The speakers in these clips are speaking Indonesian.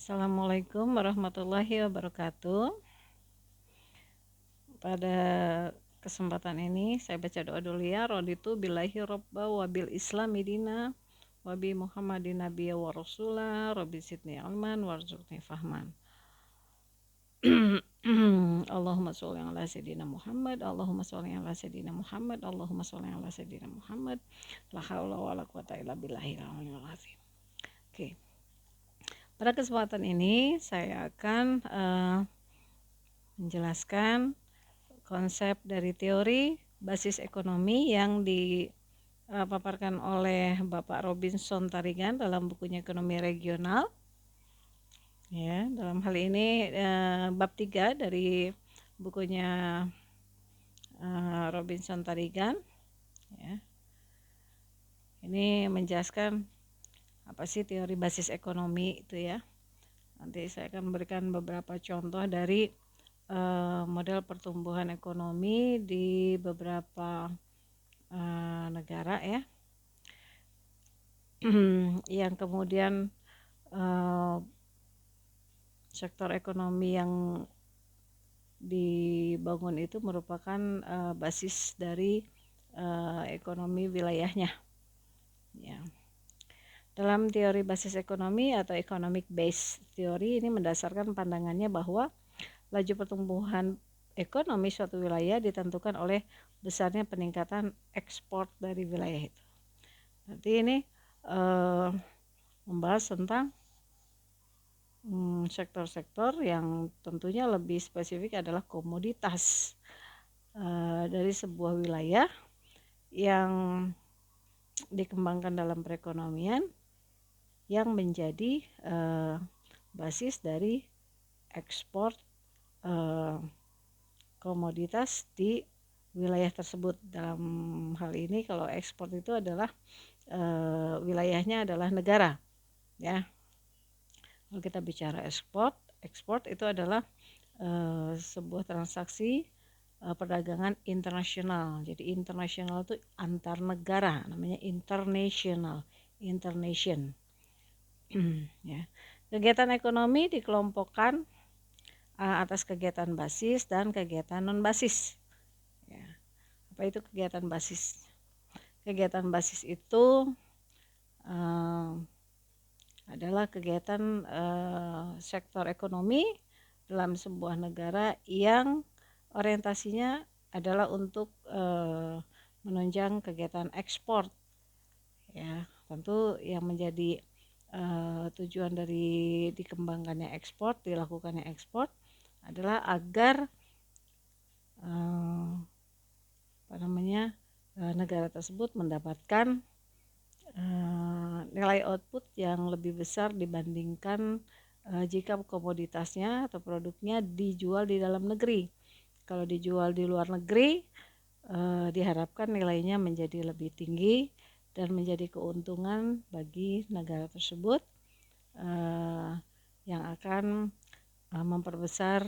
Assalamualaikum warahmatullahi wabarakatuh. Pada kesempatan ini saya baca doa dulu ya. Raditu billahi robba wa bil islami dina wa bi muhammadin nabiyya wa rasula rabbi zidni ilman warzuqni fahman. Allahumma sholli ala sayyidina Muhammad, Allahumma sholli ala sayyidina Muhammad, Allahumma sholli ala sayyidina Muhammad. La haula wala quwata illa billahil aliyyil azim. Oke. Pada kesempatan ini saya akan menjelaskan konsep dari teori basis ekonomi yang dipaparkan oleh Bapak Robinson Tarigan dalam bukunya Ekonomi Regional. Ya, dalam hal ini bab 3 dari bukunya Robinson Tarigan. Ya. Ini menjelaskan apa sih teori basis ekonomi itu ya. Nanti saya akan memberikan beberapa contoh dari model pertumbuhan ekonomi di beberapa negara ya, yang kemudian sektor ekonomi yang dibangun itu merupakan basis dari ekonomi wilayahnya. Ya. Dalam teori basis ekonomi atau economic base theory ini mendasarkan pandangannya bahwa laju pertumbuhan ekonomi suatu wilayah ditentukan oleh besarnya peningkatan ekspor dari wilayah itu. Nanti ini membahas tentang sektor-sektor yang tentunya lebih spesifik adalah komoditas dari sebuah wilayah yang dikembangkan dalam perekonomian yang menjadi basis dari ekspor komoditas di wilayah tersebut. Dalam hal ini kalau ekspor itu adalah wilayahnya adalah negara ya. Kalau kita bicara ekspor itu adalah sebuah transaksi perdagangan internasional. Jadi internasional itu antar negara, namanya international. Ya. Kegiatan ekonomi dikelompokkan atas kegiatan basis dan kegiatan non basis. Ya. Apa itu kegiatan basis? Kegiatan basis itu adalah kegiatan sektor ekonomi dalam sebuah negara yang orientasinya adalah untuk menunjang kegiatan ekspor. Ya, tentu yang menjadi tujuan dari dikembangkannya ekspor, dilakukannya ekspor adalah agar negara tersebut mendapatkan nilai output yang lebih besar dibandingkan jika komoditasnya atau produknya dijual di dalam negeri. Kalau dijual di luar negeri, diharapkan nilainya menjadi lebih tinggi dan menjadi keuntungan bagi negara tersebut yang akan memperbesar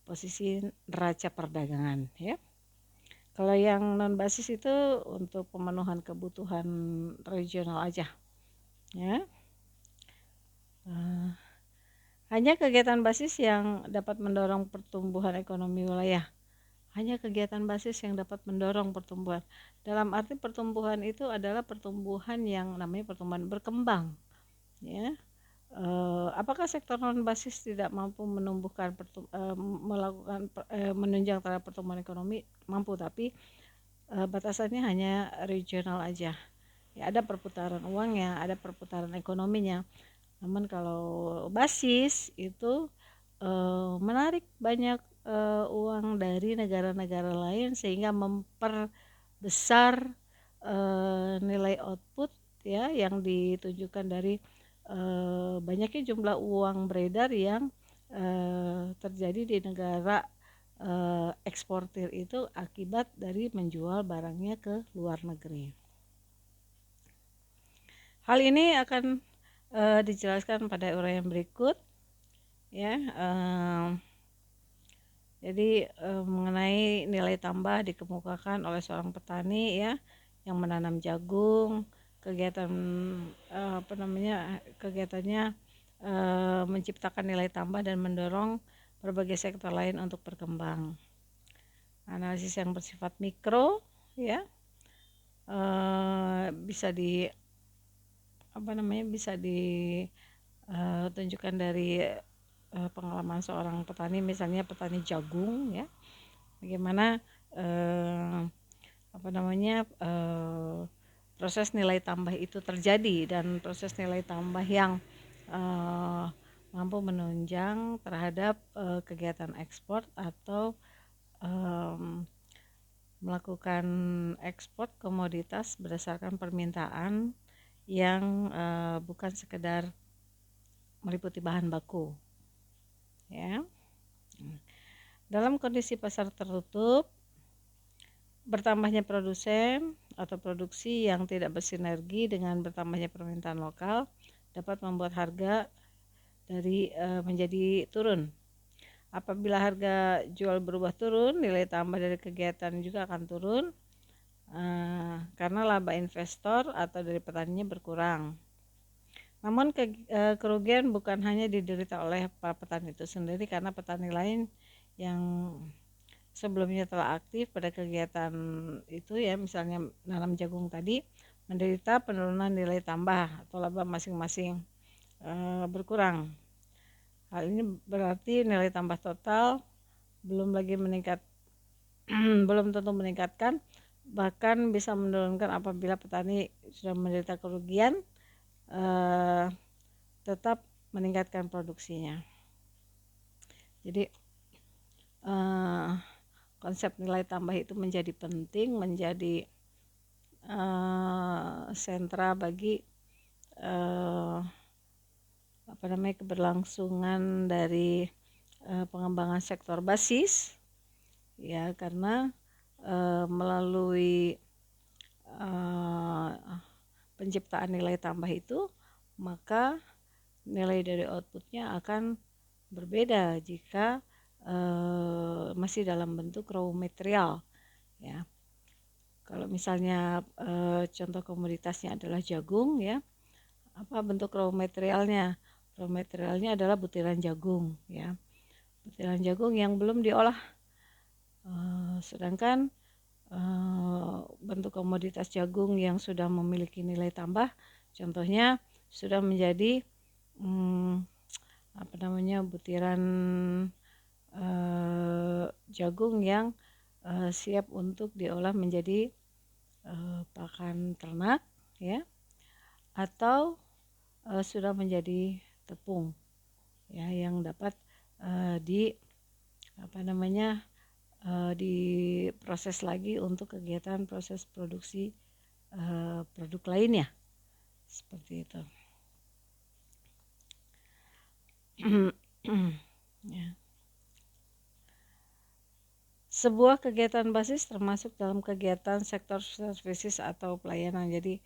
posisi neraca perdagangan ya. Kalau yang non basis itu untuk pemenuhan kebutuhan regional aja ya. Hanya kegiatan basis yang dapat mendorong pertumbuhan ekonomi wilayah. Hanya kegiatan basis yang dapat mendorong pertumbuhan. Dalam arti pertumbuhan itu adalah pertumbuhan yang namanya pertumbuhan berkembang ya. Apakah sektor non basis tidak mampu menumbuhkan melakukan menunjang terhadap pertumbuhan ekonomi? Mampu, tapi batasannya hanya regional aja ya. Ada perputaran uangnya, ada perputaran ekonominya. Namun kalau basis itu menarik banyak uang dari negara-negara lain sehingga memperbesar nilai output ya yang ditunjukkan dari banyaknya jumlah uang beredar yang terjadi di negara eksportir itu akibat dari menjual barangnya ke luar negeri. Hal ini akan dijelaskan pada uraian berikut ya. Jadi mengenai nilai tambah dikemukakan oleh seorang petani ya yang menanam jagung, kegiatannya menciptakan nilai tambah dan mendorong berbagai sektor lain untuk berkembang. Analisis yang bersifat mikro ya bisa ditunjukkan dari pengalaman seorang petani, misalnya petani jagung ya, bagaimana proses nilai tambah itu terjadi, dan proses nilai tambah yang mampu menunjang terhadap kegiatan ekspor atau melakukan ekspor komoditas berdasarkan permintaan yang bukan sekedar meliputi bahan baku ya. Dalam kondisi pasar tertutup, bertambahnya produsen atau produksi yang tidak bersinergi dengan bertambahnya permintaan lokal dapat membuat harga menjadi turun. Apabila harga jual berubah turun, nilai tambah dari kegiatan juga akan turun karena laba investor atau dari petaninya berkurang. Namun kerugian bukan hanya diderita oleh para petani itu sendiri, karena petani lain yang sebelumnya telah aktif pada kegiatan itu ya, misalnya nanam jagung tadi, menderita penurunan nilai tambah atau laba masing-masing berkurang. Hal ini berarti nilai tambah total belum lagi meningkat belum tentu meningkatkan, bahkan bisa menurunkan apabila petani sudah menderita kerugian tetap meningkatkan produksinya. Jadi konsep nilai tambah itu menjadi penting, menjadi sentra bagi keberlangsungan dari pengembangan sektor basis ya, karena melalui penciptaan nilai tambah itu, maka nilai dari outputnya akan berbeda jika masih dalam bentuk raw material ya. Kalau misalnya contoh komoditasnya adalah jagung ya, apa bentuk raw materialnya? Raw materialnya adalah butiran jagung ya, butiran jagung yang belum diolah. Sedangkan bentuk komoditas jagung yang sudah memiliki nilai tambah, contohnya sudah menjadi butiran jagung yang siap untuk diolah menjadi pakan ternak ya, atau sudah menjadi tepung ya, yang dapat diproses lagi untuk kegiatan proses produksi produk lainnya, seperti itu. Ya. Sebuah kegiatan basis termasuk dalam kegiatan sektor services atau pelayanan. Jadi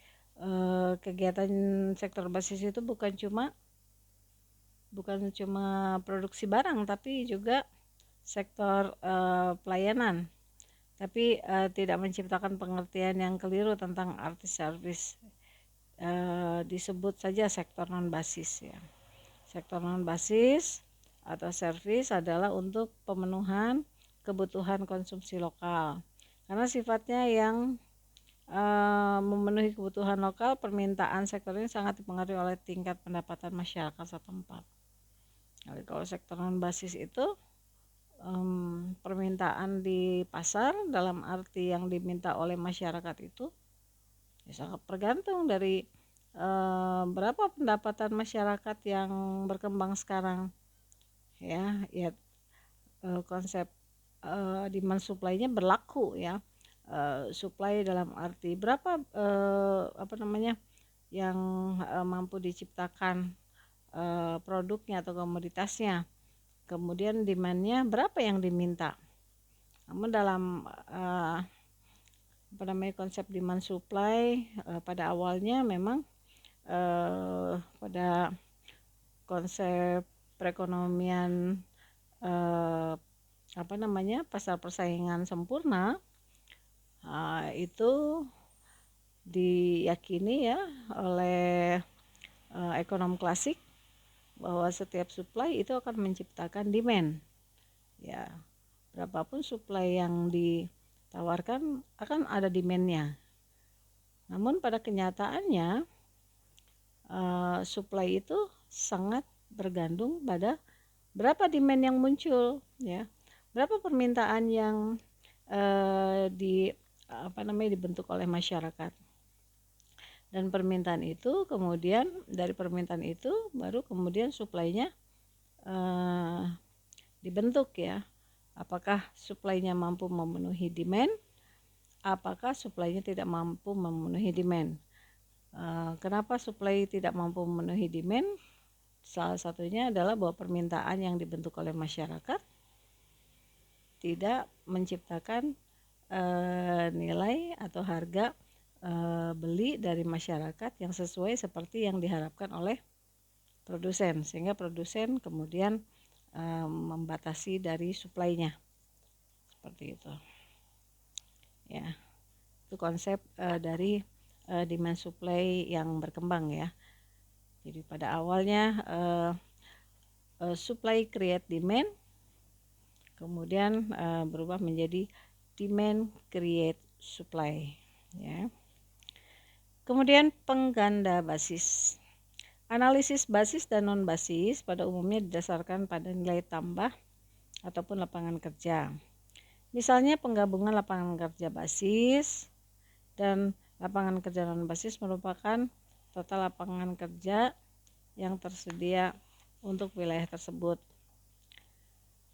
kegiatan sektor basis itu bukan cuma produksi barang, tapi juga sektor pelayanan. Tapi tidak menciptakan pengertian yang keliru tentang arti service. Disebut saja sektor non basis ya. Sektor non basis atau service adalah untuk pemenuhan kebutuhan konsumsi lokal, karena sifatnya yang memenuhi kebutuhan lokal. Permintaan sektor ini sangat dipengaruhi oleh tingkat pendapatan masyarakat setempat. Kalau sektor non basis itu permintaan di pasar dalam arti yang diminta oleh masyarakat itu ya sangat tergantung dari berapa pendapatan masyarakat yang berkembang sekarang ya. Konsep demand supply-nya berlaku ya. Supply dalam arti berapa yang mampu diciptakan produknya atau komoditasnya, kemudian demand-nya berapa yang diminta. Namun dalam konsep demand supply pada awalnya memang pada konsep perekonomian pasar persaingan sempurna itu diyakini ya oleh ekonom klasik bahwa setiap supply itu akan menciptakan demand. Ya, berapapun supply yang ditawarkan akan ada demand-nya. Namun pada kenyataannya supply itu sangat bergantung pada berapa demand yang muncul, ya, berapa permintaan yang dibentuk oleh masyarakat. Dan permintaan itu kemudian dari permintaan itu baru kemudian supply-nya dibentuk, ya. Apakah supply-nya mampu memenuhi demand? Apakah supply-nya tidak mampu memenuhi demand? Kenapa supply tidak mampu memenuhi demand? Salah satunya adalah bahwa permintaan yang dibentuk oleh masyarakat tidak menciptakan nilai atau harga beli dari masyarakat yang sesuai seperti yang diharapkan oleh produsen, sehingga produsen kemudian membatasi dari supply-nya, seperti itu. Ya, itu konsep dari demand supply yang berkembang, ya. Jadi pada awalnya supply create demand, kemudian berubah menjadi demand create supply, ya. Kemudian pengganda basis. Analisis basis dan non basis pada umumnya didasarkan pada nilai tambah ataupun lapangan kerja. Misalnya penggabungan lapangan kerja basis dan lapangan kerja non basis merupakan total lapangan kerja yang tersedia untuk wilayah tersebut.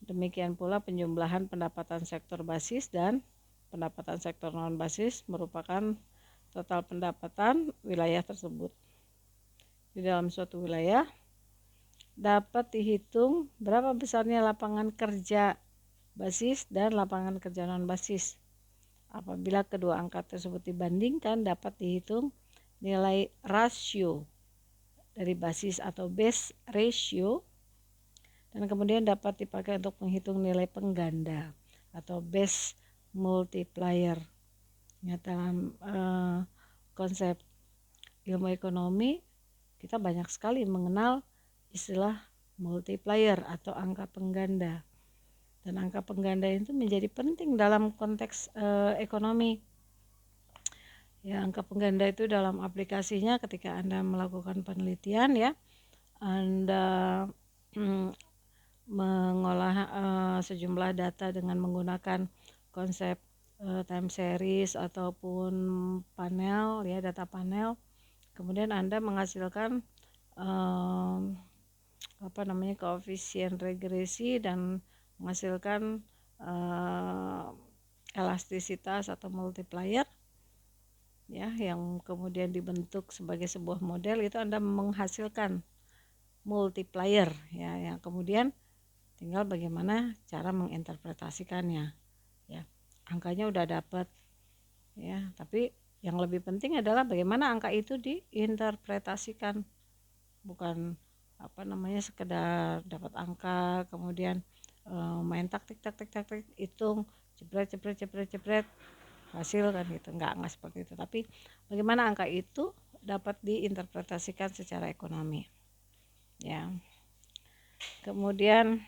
Demikian pula penjumlahan pendapatan sektor basis dan pendapatan sektor non basis merupakan total pendapatan wilayah tersebut. Di dalam suatu wilayah dapat dihitung berapa besarnya lapangan kerja basis dan lapangan kerja non basis. Apabila kedua angka tersebut dibandingkan, dapat dihitung nilai rasio dari basis atau base ratio, dan kemudian dapat dipakai untuk menghitung nilai pengganda atau base multiplier. Ya, dalam konsep ilmu ekonomi kita banyak sekali mengenal istilah multiplier atau angka pengganda, dan angka pengganda itu menjadi penting dalam konteks ekonomi. Ya, angka pengganda itu dalam aplikasinya ketika Anda melakukan penelitian, ya, Anda mengolah sejumlah data dengan menggunakan konsep time series ataupun panel, ya, data panel. Kemudian Anda menghasilkan koefisien regresi dan menghasilkan elastisitas atau multiplier, ya, yang kemudian dibentuk sebagai sebuah model. Itu Anda menghasilkan multiplier, ya, yang kemudian tinggal bagaimana cara menginterpretasikannya, ya. Angkanya udah dapat, ya, tapi yang lebih penting adalah bagaimana angka itu diinterpretasikan, bukan sekedar dapat angka kemudian main taktik hitung jepret hasil kan gitu. Enggak seperti itu, tapi bagaimana angka itu dapat diinterpretasikan secara ekonomi, ya. Kemudian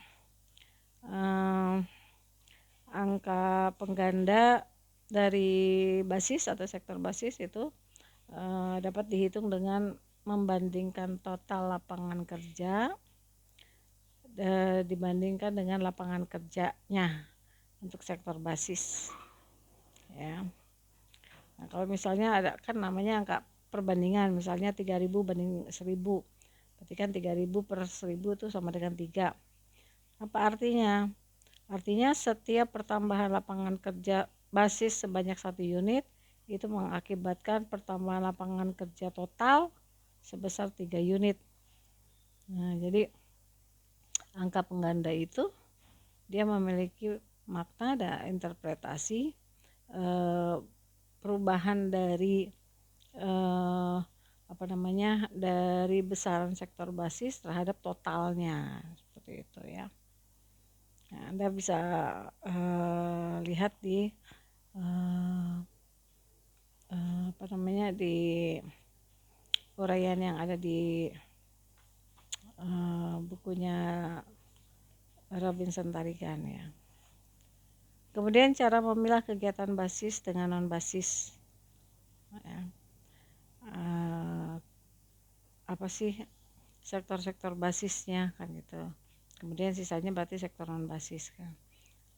angka pengganda dari basis atau sektor basis itu dapat dihitung dengan membandingkan total lapangan kerja dibandingkan dengan lapangan kerjanya untuk sektor basis, ya. Nah, kalau misalnya ada kan namanya angka perbandingan, misalnya 3.000 banding 1.000, berarti kan 3.000 per 1.000 itu sama dengan 3. Apa artinya? Artinya setiap pertambahan lapangan kerja basis sebanyak 1 unit itu mengakibatkan pertambahan lapangan kerja total sebesar 3 unit. Nah, jadi angka pengganda itu dia memiliki makna dan interpretasi perubahan dari dari besaran sektor basis terhadap totalnya, seperti itu, ya. Nah, Anda bisa lihat di di uraian yang ada di bukunya Robinson Tarigan ya. Kemudian cara memilah kegiatan basis dengan non basis ya. Apa sih sektor-sektor basisnya kan gitu. Kemudian sisanya berarti sektor non basis kan.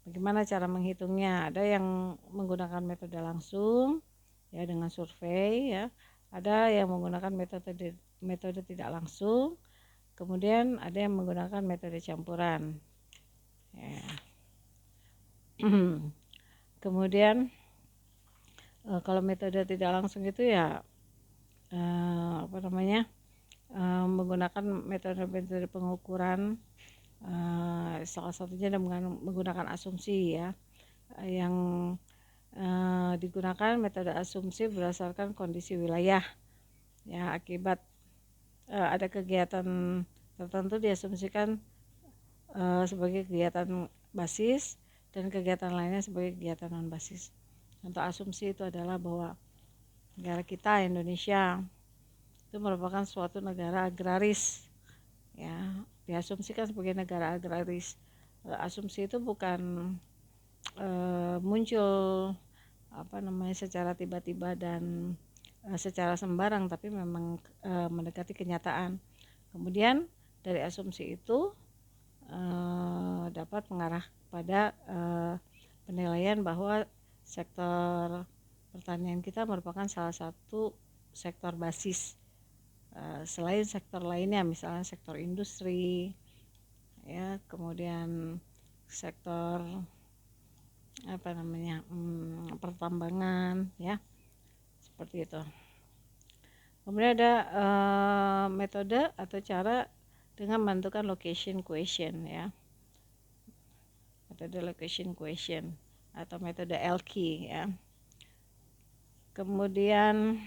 Bagaimana cara menghitungnya? Ada yang menggunakan metode langsung ya dengan survei ya. Ada yang menggunakan metode tidak langsung. Kemudian ada yang menggunakan metode campuran. Ya. Kemudian kalau metode tidak langsung itu ya menggunakan metode pengukuran, salah satunya dengan menggunakan asumsi ya, yang digunakan metode asumsi berdasarkan kondisi wilayah ya, akibat ada kegiatan tertentu diasumsikan sebagai kegiatan basis dan kegiatan lainnya sebagai kegiatan non basis. Contoh asumsi itu adalah bahwa negara kita Indonesia itu merupakan suatu negara agraris ya, diasumsikan sebagai negara agraris. Asumsi itu bukan muncul secara tiba-tiba dan secara sembarang, tapi memang mendekati kenyataan. Kemudian dari asumsi itu dapat mengarah pada penilaian bahwa sektor pertanian kita merupakan salah satu sektor basis selain sektor lainnya, misalnya sektor industri ya, kemudian sektor pertambangan ya, seperti itu. Kemudian ada metode atau cara dengan menentukan location question ya, metode location question atau metode LQ ya. Kemudian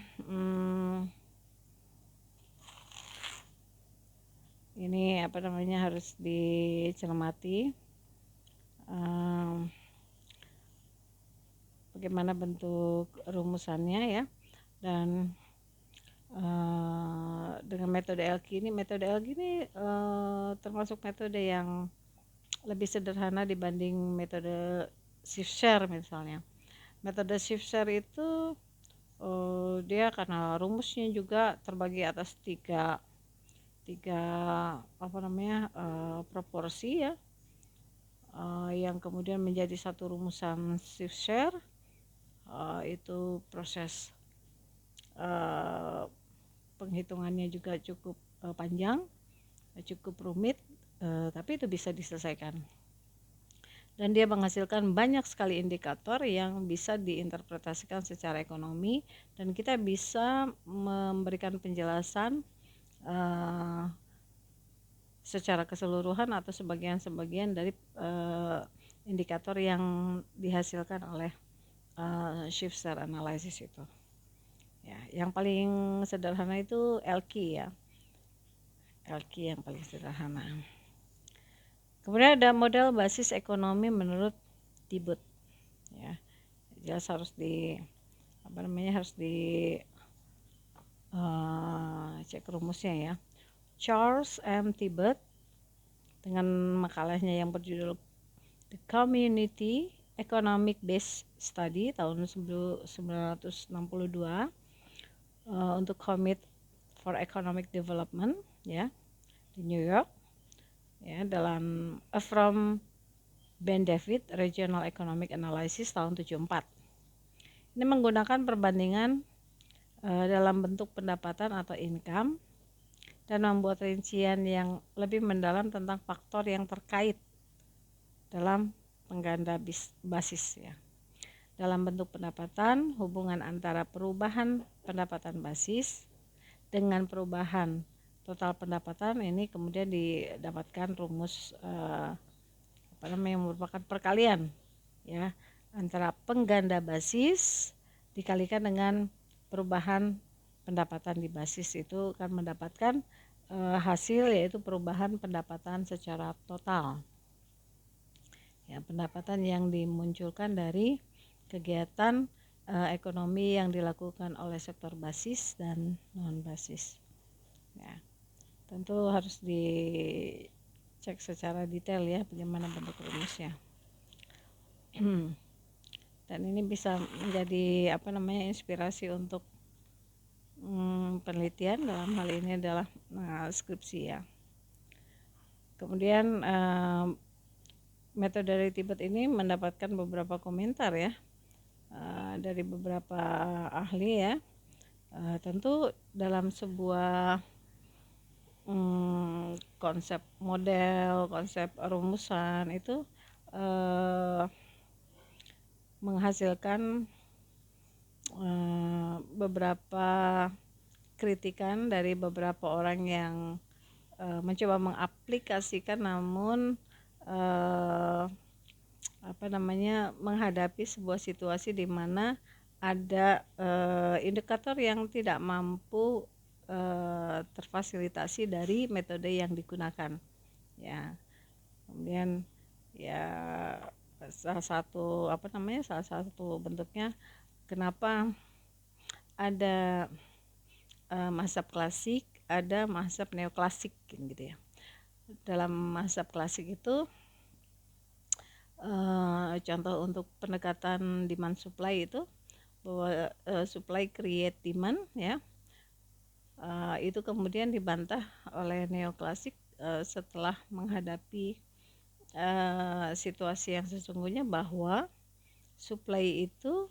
ini harus dicermati bagaimana bentuk rumusannya ya. Dan dengan metode LQ ini termasuk metode yang lebih sederhana dibanding metode shift share misalnya. Metode shift share itu dia karena rumusnya juga terbagi atas tiga proporsi ya, yang kemudian menjadi satu rumusan shift share. Itu proses penghitungannya juga cukup panjang, cukup rumit, tapi itu bisa diselesaikan. Dan dia menghasilkan banyak sekali indikator yang bisa diinterpretasikan secara ekonomi, dan kita bisa memberikan penjelasan secara keseluruhan atau sebagian dari indikator yang dihasilkan oleh shift share analysis itu. Ya, yang paling sederhana itu LQ ya. LQ yang paling sederhana. Kemudian ada model basis ekonomi menurut Tibet. Ya. Jelas harus cek rumusnya ya. Charles M. Tibet dengan makalahnya yang berjudul The Community Economic Based Study tahun 1962 untuk Commit for Economic Development ya di New York ya, dalam From Ben David Regional Economic Analysis tahun 74. Ini menggunakan perbandingan dalam bentuk pendapatan atau income dan membuat rincian yang lebih mendalam tentang faktor yang terkait dalam pengganda basis ya. Dalam bentuk pendapatan, hubungan antara perubahan pendapatan basis dengan perubahan total pendapatan ini kemudian didapatkan rumus yang merupakan perkalian ya antara pengganda basis dikalikan dengan perubahan pendapatan di basis, itu akan mendapatkan hasil yaitu perubahan pendapatan secara total. Ya, pendapatan yang dimunculkan dari kegiatan ekonomi yang dilakukan oleh sektor basis dan non basis. Ya. tentu harus dicek secara detail ya bagaimana bentuk rumusnya. Dan ini bisa menjadi inspirasi untuk penelitian, dalam hal ini adalah skripsi ya. Kemudian metode dari Tibet ini mendapatkan beberapa komentar ya dari beberapa ahli ya. Tentu dalam sebuah konsep model, konsep rumusan itu menghasilkan beberapa kritikan dari beberapa orang yang mencoba mengaplikasikan, namun menghadapi sebuah situasi di mana ada indikator yang tidak mampu terfasilitasi dari metode yang digunakan ya. Kemudian ya salah satu bentuknya kenapa ada mazhab klasik, ada mazhab neoklasik gitu ya. Dalam mazhab klasik itu contoh untuk pendekatan demand supply itu bahwa supply create demand ya. Itu kemudian dibantah oleh neoklasik setelah menghadapi situasi yang sesungguhnya bahwa supply itu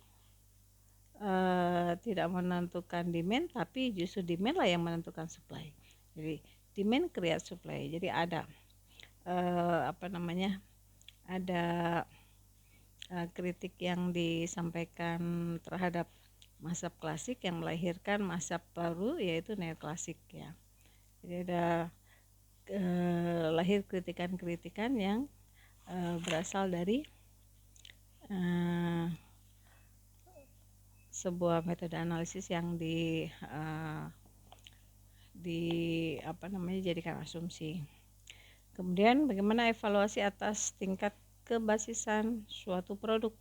tidak menentukan demand, tapi justru demand lah yang menentukan supply. Jadi demand create supply. Jadi ada ada kritik yang disampaikan terhadap mazhab klasik yang melahirkan mazhab baru yaitu neoklasik ya. Jadi ada lahir kritikan-kritikan yang berasal dari sebuah metode analisis yang dijadikan asumsi. Kemudian bagaimana evaluasi atas tingkat kebasisan suatu produk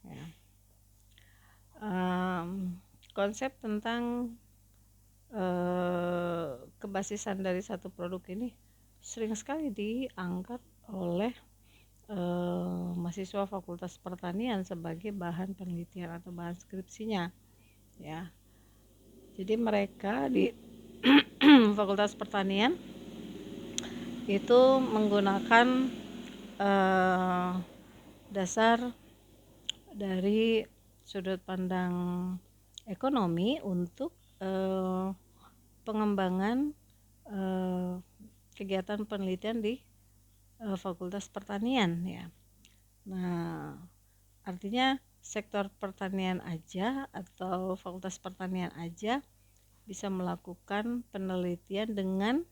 ya. Konsep tentang kebasisan dari satu produk ini sering sekali diangkat oleh mahasiswa Fakultas Pertanian sebagai bahan penelitian atau bahan skripsinya ya. Jadi mereka di Fakultas Pertanian itu menggunakan dasar dari sudut pandang ekonomi untuk pengembangan kegiatan penelitian di Fakultas Pertanian ya. Nah, artinya sektor pertanian aja atau Fakultas Pertanian aja bisa melakukan penelitian dengan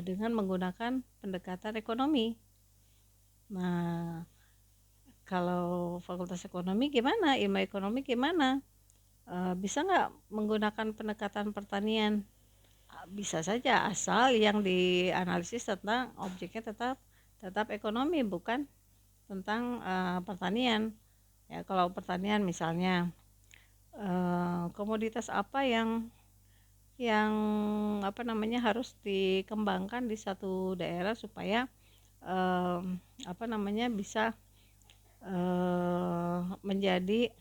dengan menggunakan pendekatan ekonomi. Nah, kalau Fakultas Ekonomi gimana? Ilmu ekonomi gimana? Bisa nggak menggunakan pendekatan pertanian? Bisa saja, asal yang dianalisis tentang objeknya tetap ekonomi, bukan tentang pertanian ya. Kalau pertanian misalnya komoditas apa yang harus dikembangkan di satu daerah supaya bisa menjadi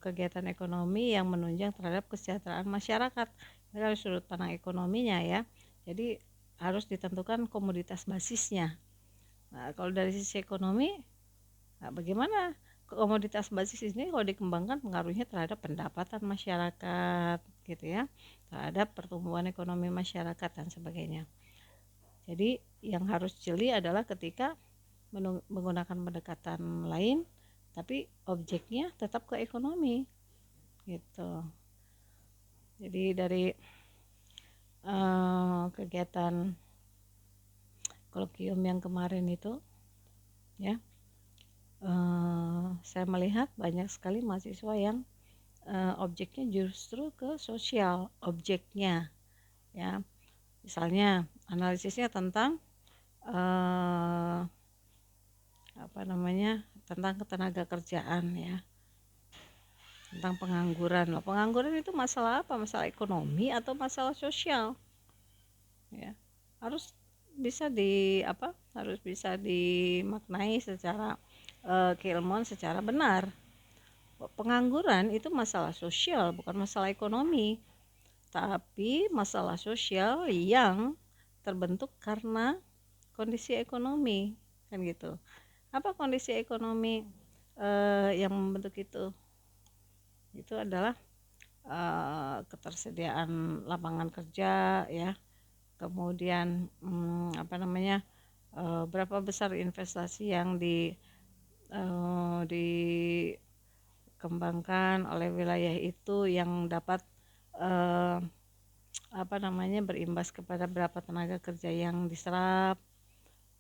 kegiatan ekonomi yang menunjang terhadap kesejahteraan masyarakat dari sudut pandang ekonominya ya. Jadi harus ditentukan komoditas basisnya. Nah, kalau dari sisi ekonomi, bagaimana komoditas basis ini kalau dikembangkan pengaruhnya terhadap pendapatan masyarakat gitu ya, terhadap pertumbuhan ekonomi masyarakat dan sebagainya. Jadi yang harus jeli adalah ketika menggunakan pendekatan lain tapi objeknya tetap ke ekonomi gitu. Jadi dari kegiatan kolokium yang kemarin itu ya, saya melihat banyak sekali mahasiswa yang objeknya justru ke sosial objeknya ya. Misalnya analisisnya tentang tentang ketenaga kerjaan ya. tentang pengangguran. Loh, pengangguran itu masalah apa? Masalah ekonomi atau masalah sosial? Ya, harus bisa harus bisa dimaknai secara keilmuan secara benar. Pengangguran itu masalah sosial, bukan masalah ekonomi, tapi masalah sosial yang terbentuk karena kondisi ekonomi, kan gitu. Apa kondisi ekonomi yang membentuk itu? Itu adalah ketersediaan lapangan kerja, ya, kemudian berapa besar investasi yang dikembangkan oleh wilayah itu yang dapat berimbas kepada berapa tenaga kerja yang diserap,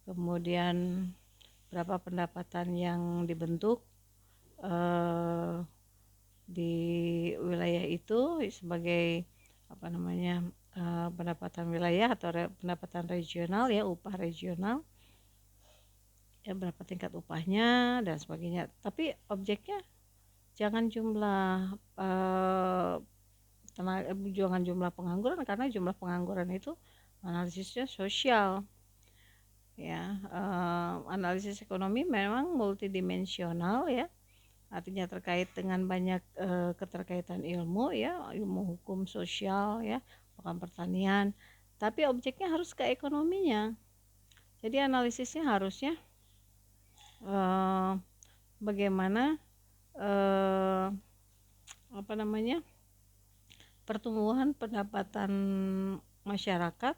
kemudian berapa pendapatan yang dibentuk di wilayah itu sebagai pendapatan wilayah atau pendapatan regional, ya, upah regional, ya, berapa tingkat upahnya dan sebagainya. Tapi objeknya jangan jumlah jangan jumlah pengangguran, karena jumlah pengangguran itu analisisnya sosial, ya. Analisis ekonomi memang multidimensional, ya, artinya terkait dengan banyak keterkaitan ilmu, ya, ilmu hukum sosial, ya, bukan pertanian, tapi objeknya harus ke ekonominya. Jadi analisisnya harusnya bagaimana pertumbuhan pendapatan masyarakat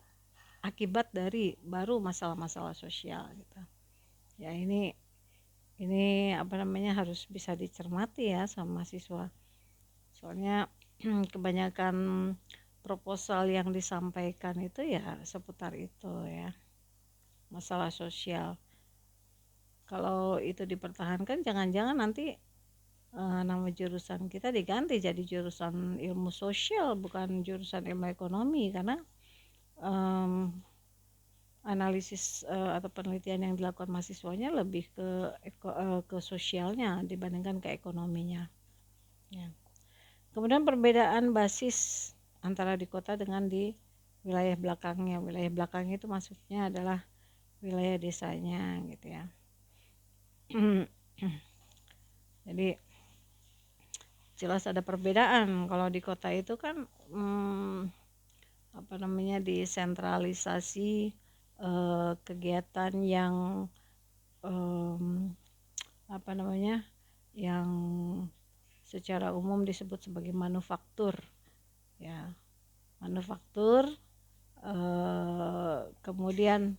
akibat dari baru masalah-masalah sosial, gitu. Ya, ini harus bisa dicermati, ya, sama mahasiswa. Soalnya kebanyakan proposal yang disampaikan itu ya seputar itu, ya, masalah sosial. Kalau itu dipertahankan, jangan-jangan nanti nama jurusan kita diganti jadi jurusan ilmu sosial, bukan jurusan ilmu ekonomi, karena analisis atau penelitian yang dilakukan mahasiswanya lebih ke sosialnya dibandingkan ke ekonominya, ya. Kemudian perbedaan basis antara di kota dengan di wilayah belakangnya. Wilayah belakangnya itu maksudnya adalah wilayah desanya, gitu, ya. Jadi jelas ada perbedaan. Kalau di kota itu kan desentralisasi kegiatan yang yang secara umum disebut sebagai manufaktur, ya. Manufaktur kemudian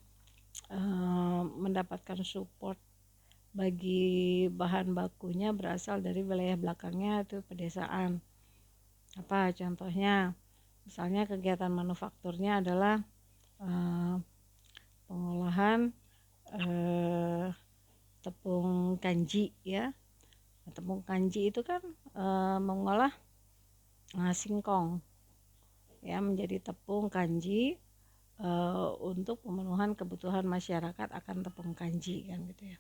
mendapatkan support bagi bahan bakunya berasal dari wilayah belakangnya, itu pedesaan. Apa contohnya? Misalnya kegiatan manufakturnya adalah pengolahan tepung kanji, ya. Tepung kanji itu kan mengolah singkong, ya, menjadi tepung kanji untuk pemenuhan kebutuhan masyarakat akan tepung kanji, kan, gitu, ya.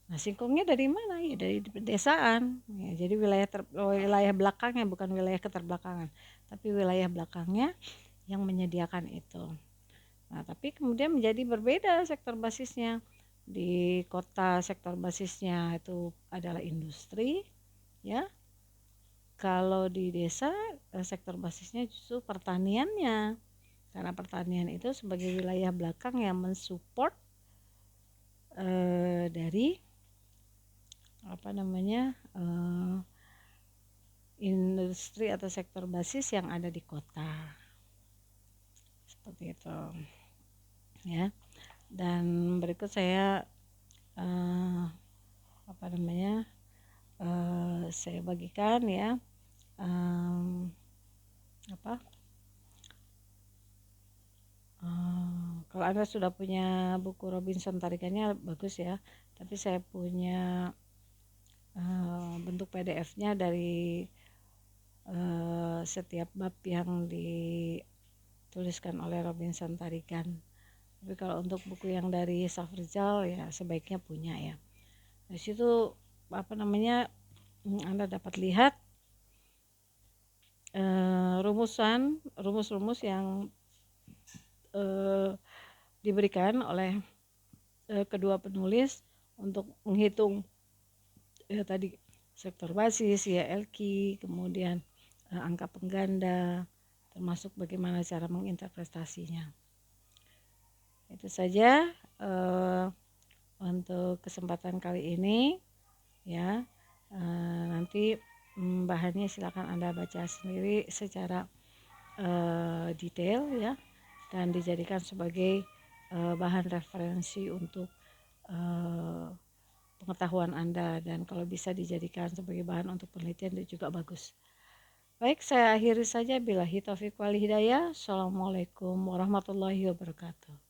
Nah, singkongnya dari mana? Ya dari pedesaan, ya. Jadi wilayah belakangnya, bukan wilayah keterbelakangan, tapi wilayah belakangnya yang menyediakan itu. Nah, tapi kemudian menjadi berbeda sektor basisnya. Di kota sektor basisnya itu adalah industri, ya. Kalau di desa sektor basisnya justru pertaniannya, karena pertanian itu sebagai wilayah belakang yang mensupport dari industri atau sektor basis yang ada di kota, seperti itu, ya. Dan berikut saya saya bagikan, ya, kalau Anda sudah punya buku Robinson tarikannya bagus, ya, tapi saya punya bentuk PDF-nya dari setiap bab yang dituliskan oleh Robinson Tarikan. Tapi kalau untuk buku yang dari Safrizal, ya, sebaiknya punya, ya. Di situ Anda dapat lihat rumus-rumus yang diberikan oleh kedua penulis untuk menghitung tadi sektor basis, YLQ, kemudian angka pengganda, termasuk bagaimana cara menginterpretasinya. Itu saja untuk kesempatan kali ini ya. Nanti bahannya silakan Anda baca sendiri secara detail ya, dan dijadikan sebagai bahan referensi untuk pengetahuan Anda, dan kalau bisa dijadikan sebagai bahan untuk penelitian itu juga bagus. Baik, saya akhiri saja. Billahi taufiq wal hidayah. Assalamualaikum warahmatullahi wabarakatuh.